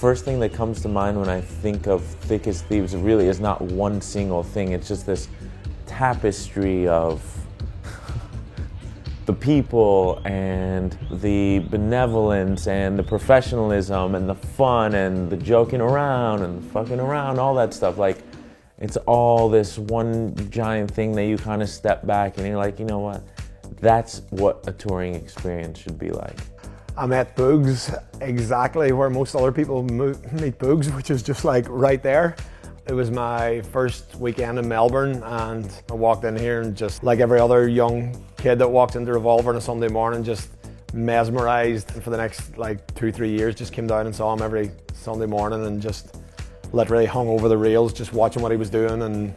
first thing that comes to mind when I think of Thick as Thieves really is not one single thing. It's just this tapestry of the people and the benevolence and the professionalism and the fun and the joking around and the fucking around, all that stuff. Like, it's all this one giant thing that you kind of step back and you're like, you know what? That's what a touring experience should be like. I met Boogs exactly where most other people meet Boogs, which is just like right there. It was my first weekend in Melbourne, and I walked in here and just like every other young kid that walked into Revolver on a Sunday morning, just mesmerised. For the next like 2-3 years, just came down and saw him every Sunday morning and just literally hung over the rails, just watching what he was doing and,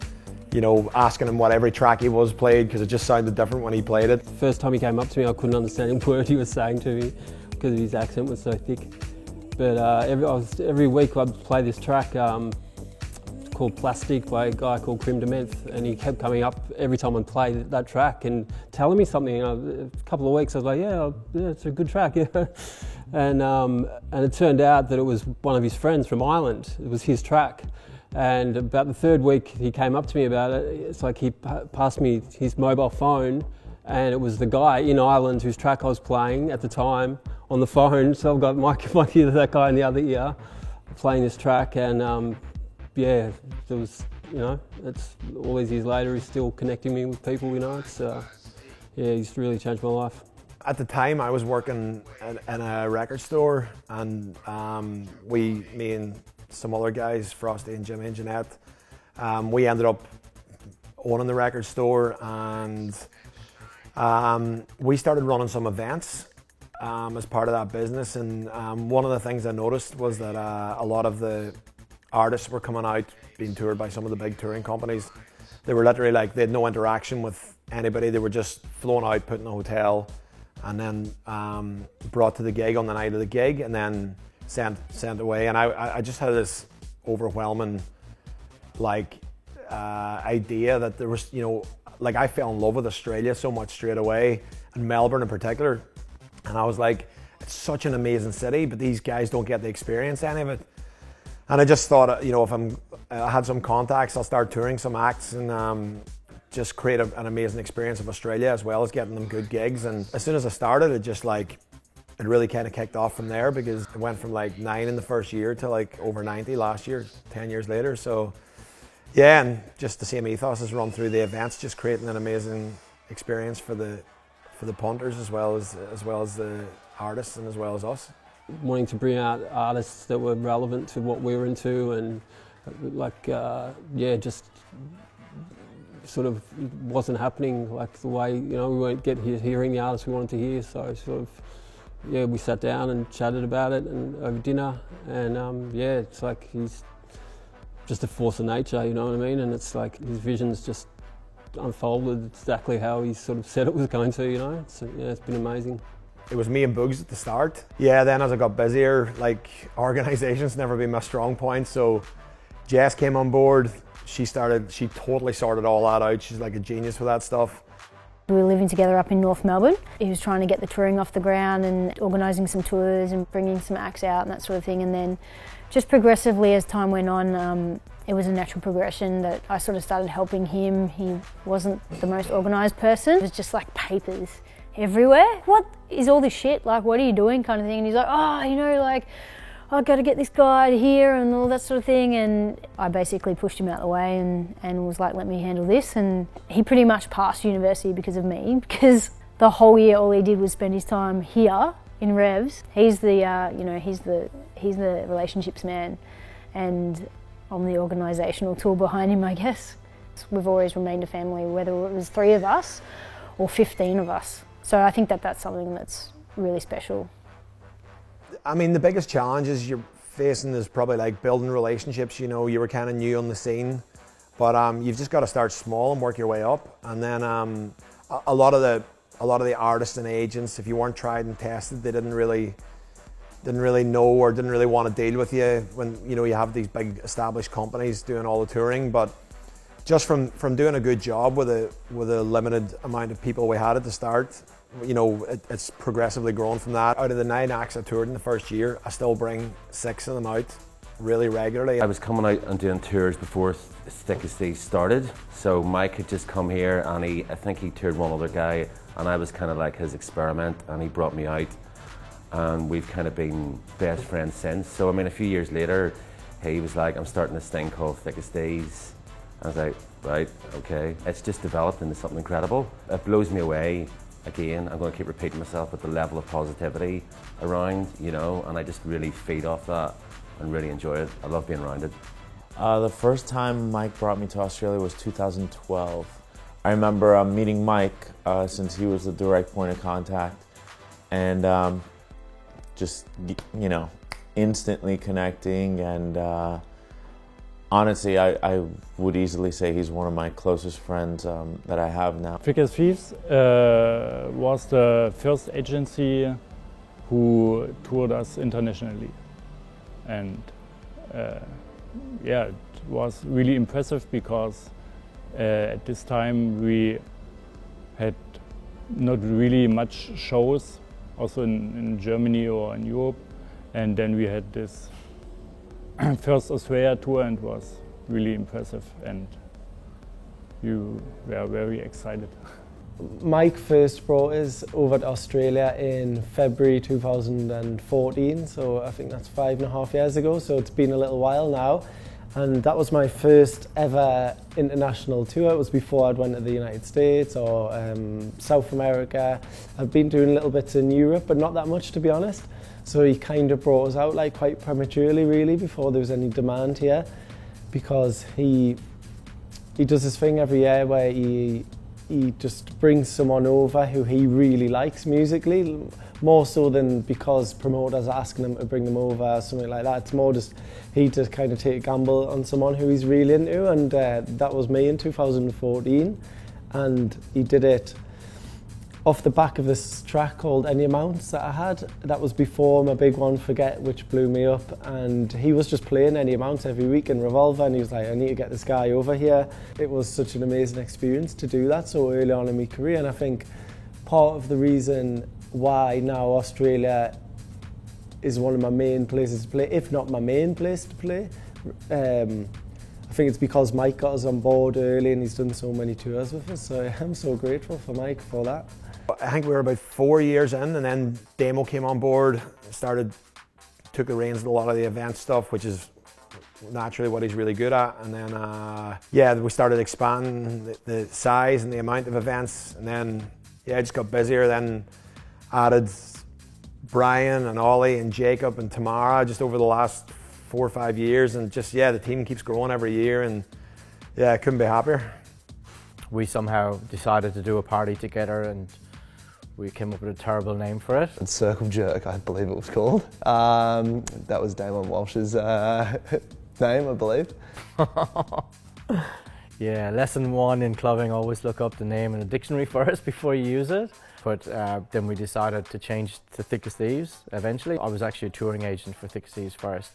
you know, asking him what every track he was played, because it just sounded different when he played it. First time he came up to me, I couldn't understand a word he was saying to me because his accent was so thick. But every week I'd play this track called Plastic by a guy called Crim Dementh, and he kept coming up every time I'd play that track and telling me something. A couple of weeks I was like, yeah, it's a good track. Yeah. And it turned out that it was one of his friends from Ireland. It was his track. And about the third week he came up to me about it. It's like he passed me his mobile phone, and it was the guy in Ireland whose track I was playing at the time on the phone. So I've got my ear, that guy in the other ear, playing this track. And yeah, there was, you know, it's all these years later, he's still connecting me with people, you know. It's yeah, he's really changed my life. At the time, I was working in a record store, and me and some other guys, Frosty and Jimmy and Jeanette, we ended up owning the record store, and we started running some events as part of that business. And one of the things I noticed was that a lot of the artists were coming out, being toured by some of the big touring companies. They were literally like, they had no interaction with anybody. They were just flown out, put in a hotel, and then brought to the gig on the night of the gig, and then sent away. And I just had this overwhelming like idea that there was, you know, like I fell in love with Australia so much straight away, and Melbourne in particular. And I was like, it's such an amazing city, but these guys don't get to experience any of it. And I just thought, you know, if I had some contacts, I'll start touring some acts and just create an amazing experience of Australia, as well as getting them good gigs. And as soon as I started, it really kind of kicked off from there, because it went from like 9 in the first year to like over 90 last year, 10 years later. So yeah, and just the same ethos has run through the events, just creating an amazing experience for the punters as well as the artists and as well as us. Wanting to bring out artists that were relevant to what we were into, and like yeah, just sort of wasn't happening like the way, you know, we weren't hearing the artists we wanted to hear. So sort of, yeah, we sat down and chatted about it and over dinner, and yeah, it's like he's just a force of nature, you know what I mean? And it's like his vision's just unfolded exactly how he sort of said it was going to, you know. Yeah, it's been amazing. It was me and Boogs at the start. Yeah, then as I got busier, like, organisation's never been my strong point, so Jess came on board. She totally sorted all that out. She's like a genius with that stuff. We were living together up in North Melbourne. He was trying to get the touring off the ground and organising some tours and bringing some acts out and that sort of thing. And then just progressively as time went on, it was a natural progression that I sort of started helping him. He wasn't the most organised person. It was just like papers everywhere. What is all this shit? Like, what are you doing, kind of thing? And he's like, oh, you know, like, I've got to get this guy here and all that sort of thing. And I basically pushed him out of the way and was like, let me handle this. And he pretty much passed university because of me, because the whole year all he did was spend his time here in Revs. He's the, you know, he's the relationships man, and I'm the organisational tool behind him, I guess. We've always remained a family, whether it was 3 of us or 15 of us. So I think that that's something that's really special. I mean, the biggest challenges you're facing is probably like building relationships. You know, you were kind of new on the scene, but you've just got to start small and work your way up. And then a lot of the artists and agents, if you weren't tried and tested, they didn't really know or didn't really want to deal with you when, you know, you have these big established companies doing all the touring. But just from doing a good job with a limited amount of people we had at the start, you know, it's progressively grown from that. Out of the 9 acts I toured in the first year, I still bring 6 of them out really regularly. I was coming out and doing tours before Thick as Thieves started, so Mike had just come here and I think he toured one other guy, and I was kind of like his experiment, and he brought me out, and we've kind of been best friends since. So I mean, a few years later, he was like, I'm starting this thing called Thick as Thieves. I was like, right, okay. It's just developed into something incredible. It blows me away. Again, I'm going to keep repeating myself, but the level of positivity around, you know, and I just really feed off that and really enjoy it. I love being around it. The first time Mike brought me to Australia was 2012. I remember meeting Mike since he was the direct point of contact, and just, you know, instantly connecting, and honestly, I would easily say he's one of my closest friends that I have now. Thick as Thieves was the first agency who toured us internationally, and yeah, it was really impressive because at this time we had not really much shows, also in Germany or in Europe, and then we had this first Australia tour, and was really impressive, and you were very excited. Mike first brought us over to Australia in February 2014, so I think that's 5.5 years ago, so it's been a little while now. And that was my first ever international tour. It was before I'd went to the United States or South America. I'd been doing little bits in Europe, but not that much, to be honest. So he kind of brought us out like quite prematurely, really, before there was any demand here, because he does this thing every year where he just brings someone over who he really likes musically, more so than because promoters are asking him to bring them over or something like that. It's more just he to kind of take a gamble on someone who he's really into, and that was me in 2014, and he did it off the back of this track called Any Amounts that I had. That was before my big one, Forget, which blew me up, and he was just playing Any Amounts every week in Revolver, and he was like, I need to get this guy over here. It was such an amazing experience to do that so early on in my career, and I think part of the reason why now Australia is one of my main places to play, if not my main place to play. I think it's because Mike got us on board early and he's done so many tours with us, so I'm so grateful for Mike for that. I think we were about 4 years in, and then Damo came on board, took the reins of a lot of the event stuff, which is naturally what he's really good at. And then, yeah, we started expanding the size and the amount of events, and then, yeah, it just got busier. Then added Brian and Ollie and Jacob and Tamara just over the last 4 or 5 years, and just, yeah, the team keeps growing every year, and yeah, I couldn't be happier. We somehow decided to do a party together, and we came up with a terrible name for it. Circle Jerk, I believe it was called. That was Damon Walsh's name, I believe. Yeah, lesson 1 in clubbing, always look up the name in the dictionary first before you use it. But then we decided to change to Thick as Thieves eventually. I was actually a touring agent for Thick as Thieves first,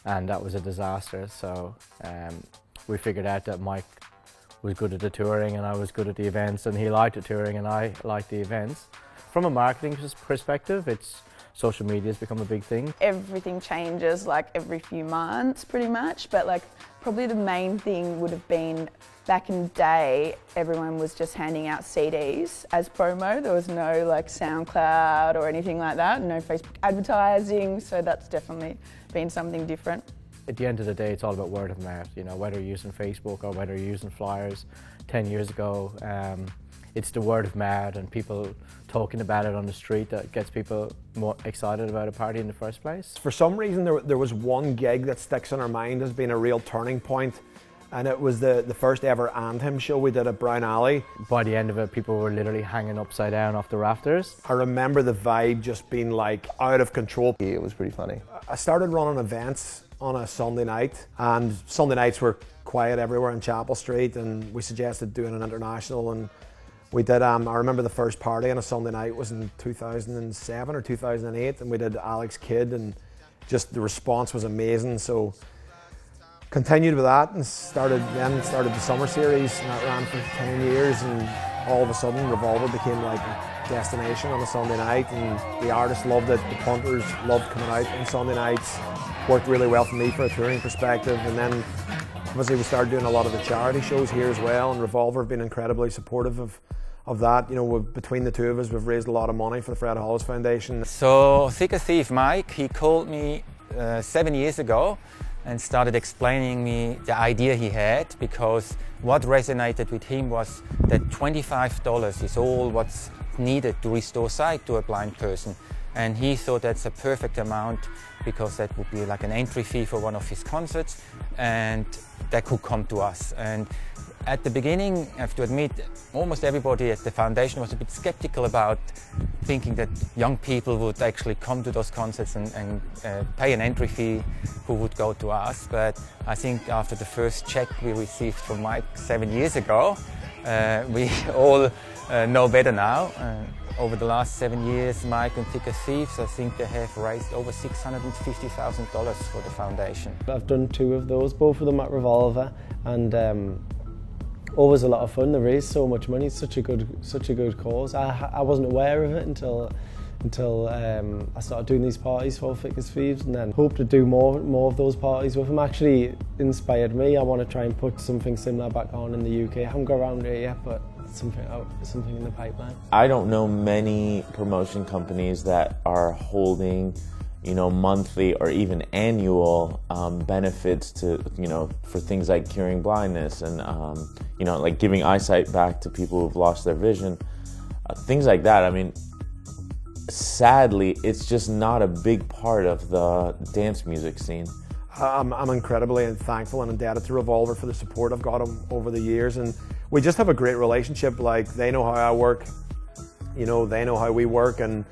and that was a disaster. So we figured out that Mike was good at the touring and I was good at the events, and he liked the touring and I liked the events. From a marketing perspective, social media has become a big thing. Everything changes like every few months pretty much, but like probably the main thing would have been back in the day, everyone was just handing out CDs as promo. There was no like SoundCloud or anything like that, no Facebook advertising, so that's definitely been something different. At the end of the day, it's all about word of mouth, you know, whether you're using Facebook or whether you're using flyers. 10 years ago, it's the word of mouth and people talking about it on the street that gets people more excited about a party in the first place. For some reason, there was one gig that sticks in our mind as being a real turning point, and it was the first ever And Him show we did at Brown Alley. By the end of it, people were literally hanging upside down off the rafters. I remember the vibe just being like out of control. Yeah, it was pretty funny. I started running events on a Sunday night, and Sunday nights were quiet everywhere in Chapel Street, and we suggested doing an international, and we did. I remember the first party on a Sunday night was in 2007 or 2008, and we did Alex Kidd, and just the response was amazing. So continued with that and started the summer series, and that ran for 10 years, and all of a sudden Revolver became like a destination on a Sunday night, and the artists loved it, the punters loved coming out on Sunday nights. Worked really well for me for a touring perspective, and then obviously we started doing a lot of the charity shows here as well, and Revolver have been incredibly supportive of that. You know, between the two of us, we've raised a lot of money for the Fred Hollis Foundation. So Thick as Thieves Mike, he called me 7 years ago and started explaining me the idea he had, because what resonated with him was that $25 is all what's needed to restore sight to a blind person. And he thought that's a perfect amount, because that would be like an entry fee for one of his concerts, and that could come to us. And at the beginning, I have to admit, almost everybody at the foundation was a bit skeptical about thinking that young people would actually come to those concerts and pay an entry fee who would go to us. But I think after the first check we received from Mike 7 years ago, we all know better now. Over the last 7 years, Mike and Thick as Thieves, I think they have raised over $650,000 for the foundation. I've done 2 of those, both of them at Revolver, and always a lot of fun. They raise so much money. It's such a good cause. I wasn't aware of it until I started doing these parties for Thick as Thieves, and then hope to do more of those parties with them. Actually inspired me. I want to try and put something similar back on in the UK. I haven't got around here yet, but something in the pipeline. I don't know many promotion companies that are holding, you know, monthly or even annual benefits to, you know, for things like curing blindness and, you know, like giving eyesight back to people who've lost their vision. Things like that. I mean, sadly, it's just not a big part of the dance music scene. I'm incredibly thankful and indebted to Revolver for the support I've got over the years, and we just have a great relationship. Like, they know how I work, you know, they know how we work, and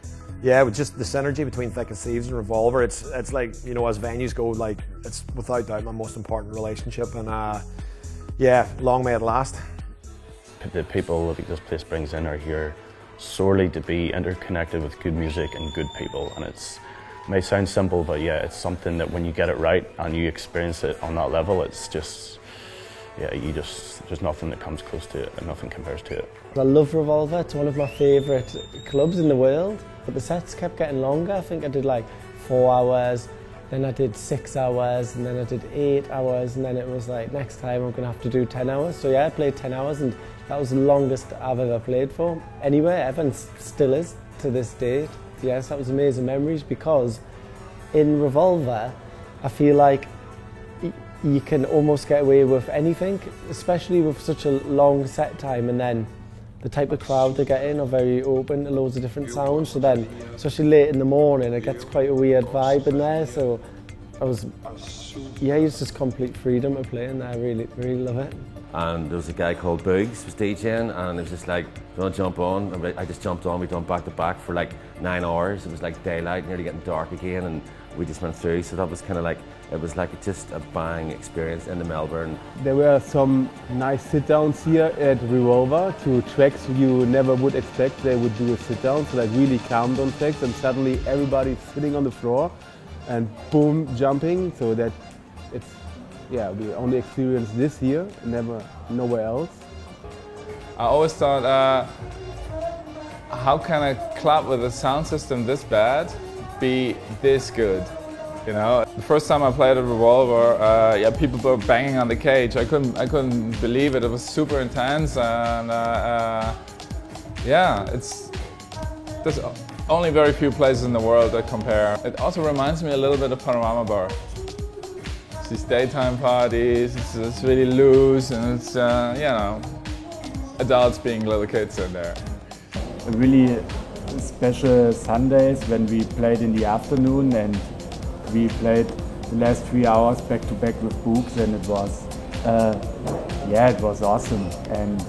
yeah, with just the synergy between Thick as Thieves and Revolver, it's like, you know, as venues go, like, it's without doubt my most important relationship, and yeah, long may it last. The people that this place brings in are here solely to be interconnected with good music and good people, and it may sound simple, but yeah, it's something that when you get it right and you experience it on that level, it's just, yeah, there's nothing that comes close to it and nothing compares to it. I love Revolver. It's one of my favourite clubs in the world, but the sets kept getting longer. I think I did like 4 hours, then I did 6 hours, and then I did 8 hours, and then it was like, next time I'm going to have to do 10 hours. So yeah, I played 10 hours, and that was the longest I've ever played for anywhere ever, and still is to this date. Yes, that was amazing memories, because in Revolver, I feel like you can almost get away with anything, especially with such a long set time, and then the type of crowd they get in are very open to loads of different sounds, so then, especially late in the morning, it gets quite a weird vibe in there, so it's just complete freedom to play in there. I really love it. And there was a guy called Boogs was DJing, and it was just like, do you want to jump on? And I just jumped on. We done back to back for like 9 hours. It was like daylight, nearly getting dark again, and we just went through. So that was kind of like, it was like just a bang experience in the Melbourne. There were some nice sit-downs here at Revolver to tracks you never would expect they would do a sit-down, so like really calm down tracks, and suddenly everybody's sitting on the floor and boom, jumping, so that it's, yeah, we only experienced this here, never nowhere else. I always thought, how can a club with a sound system this bad be this good? You know, the first time I played at Revolver, yeah, people were banging on the cage. I couldn't believe it. It was super intense, and yeah, there's only very few places in the world that compare. It also reminds me a little bit of Panorama Bar. It's these daytime parties, it's really loose, and it's, you know, adults being little kids in there. Really special Sundays when we played in the afternoon, and we played the last 3 hours back to back with Boogs, and it was, yeah, it was awesome. And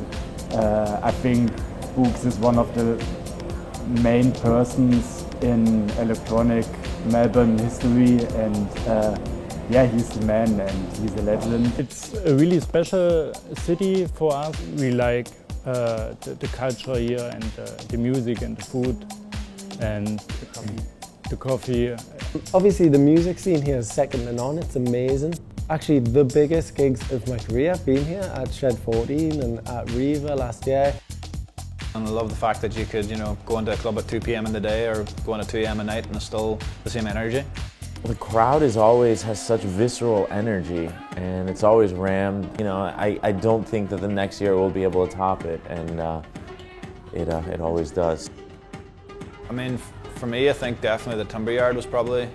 I think Boogs is one of the main persons in electronic Melbourne history, and yeah, he's the man and he's a legend. It's a really special city for us. We like the culture here, and the music and the food and the coffee. Obviously the music scene here is second to none. It's amazing. Actually, the biggest gigs of my career have been here at Shed 14 and at Riva last year. And I love the fact that you could, you know, go into a club at 2 p.m. in the day or go in at 2 a.m. at night and it's still the same energy. The crowd has such visceral energy, and it's always rammed. You know, I don't think that the next year we'll be able to top it, and it always does. I mean, for me, I think definitely the Timber Yard was probably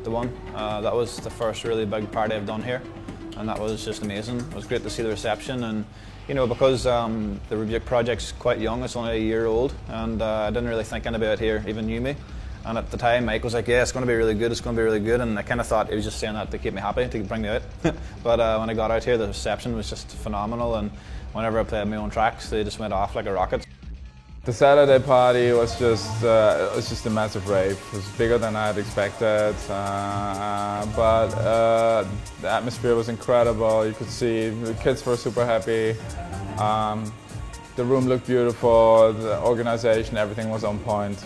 the one. That was the first really big party I've done here, and that was just amazing. It was great to see the reception, and you know, because the Rebuke project's quite young, it's only a year old, and I didn't really think anybody out here even knew me. And at the time, Mike was like, yeah, it's going to be really good, it's going to be really good, and I kind of thought he was just saying that to keep me happy, to bring me out. But when I got out here, the reception was just phenomenal, and whenever I played my own tracks, they just went off like a rocket. The Saturday party was just a massive rave. It was bigger than I had expected, but the atmosphere was incredible. You could see the kids were super happy. The room looked beautiful, the organization, everything was on point.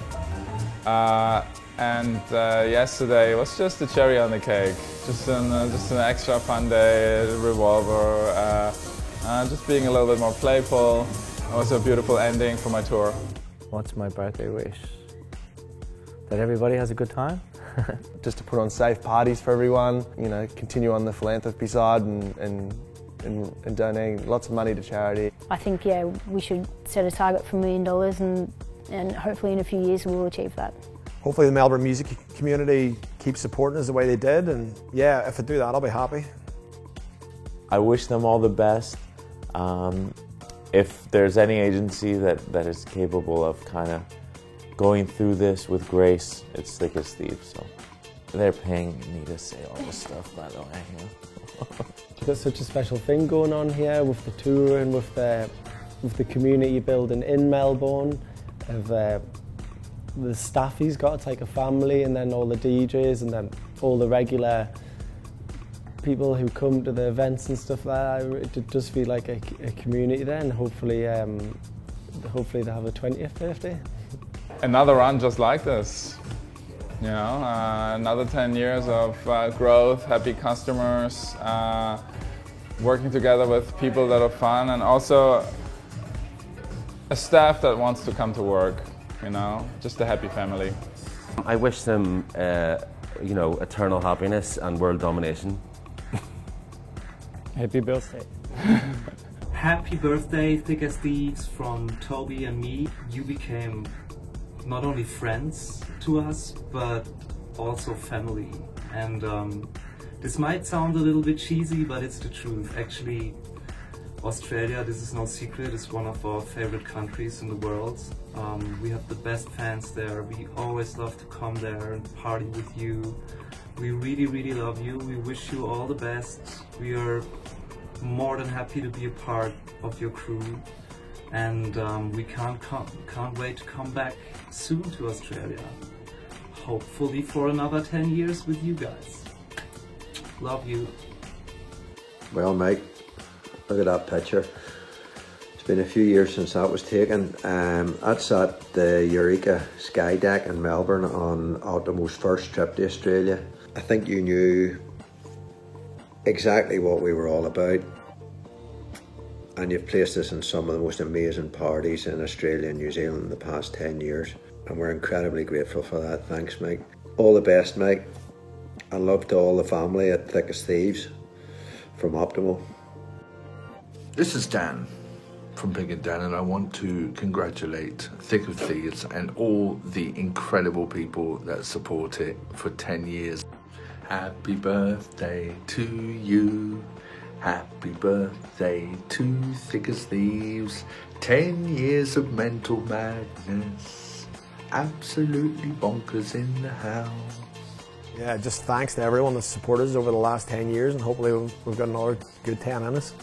Yesterday was just the cherry on the cake, just an extra fun day at Revolver, just being a little bit more playful. It was a beautiful ending for my tour. What's my birthday wish? That everybody has a good time. Just to put on safe parties for everyone, you know, continue on the philanthropy side and donating lots of money to charity. I think, yeah, we should set a target for $1 million and hopefully in a few years we'll achieve that. Hopefully the Melbourne music community keeps supporting us the way they did, and yeah, if I do that, I'll be happy. I wish them all the best. If there's any agency that is capable of kind of going through this with grace, it's Thick as Thieves. So they're paying me to say all this stuff, by the way. You know? We've got such a special thing going on here with the tour and with the community building in Melbourne. Of the staff, he's got to take a family, and then all the DJs, and then all the regular people who come to the events and stuff like that. It does feel like a community there, and hopefully they have a 20th birthday. Another run just like this, you know, another 10 years of growth, happy customers, working together with people that are fun, and also a staff that wants to come to work, you know, just a happy family. I wish them, you know, eternal happiness and world domination. Happy birthday. Happy birthday, Thick as Thieves, from Toby and me. You became not only friends to us, but also family. And this might sound a little bit cheesy, but it's the truth. Actually, Australia, this is no secret, is one of our favorite countries in the world. We have the best fans there. We always love to come there and party with you. We really, really love you. We wish you all the best. We are more than happy to be a part of your crew. And we can't wait to come back soon to Australia. Hopefully for another 10 years with you guys. Love you. Well, Mike, look at that picture. It's been a few years since that was taken. That's at the Eureka Sky Deck in Melbourne on Optimo's first trip to Australia. I think you knew exactly what we were all about, and you've placed us in some of the most amazing parties in Australia and New Zealand in the past 10 years, and we're incredibly grateful for that. Thanks, Mike. All the best, Mike, and love to all the family at Thick as Thieves from Optimo. This is Dan from Pink and Dan, and I want to congratulate Thick as Thieves and all the incredible people that support it for 10 years. Happy birthday to you. Happy birthday to Thick as Thieves. 10 years of mental madness. Absolutely bonkers in the house. Yeah, just thanks to everyone that's supported us over the last 10 years, and hopefully we've got another good 10 in us.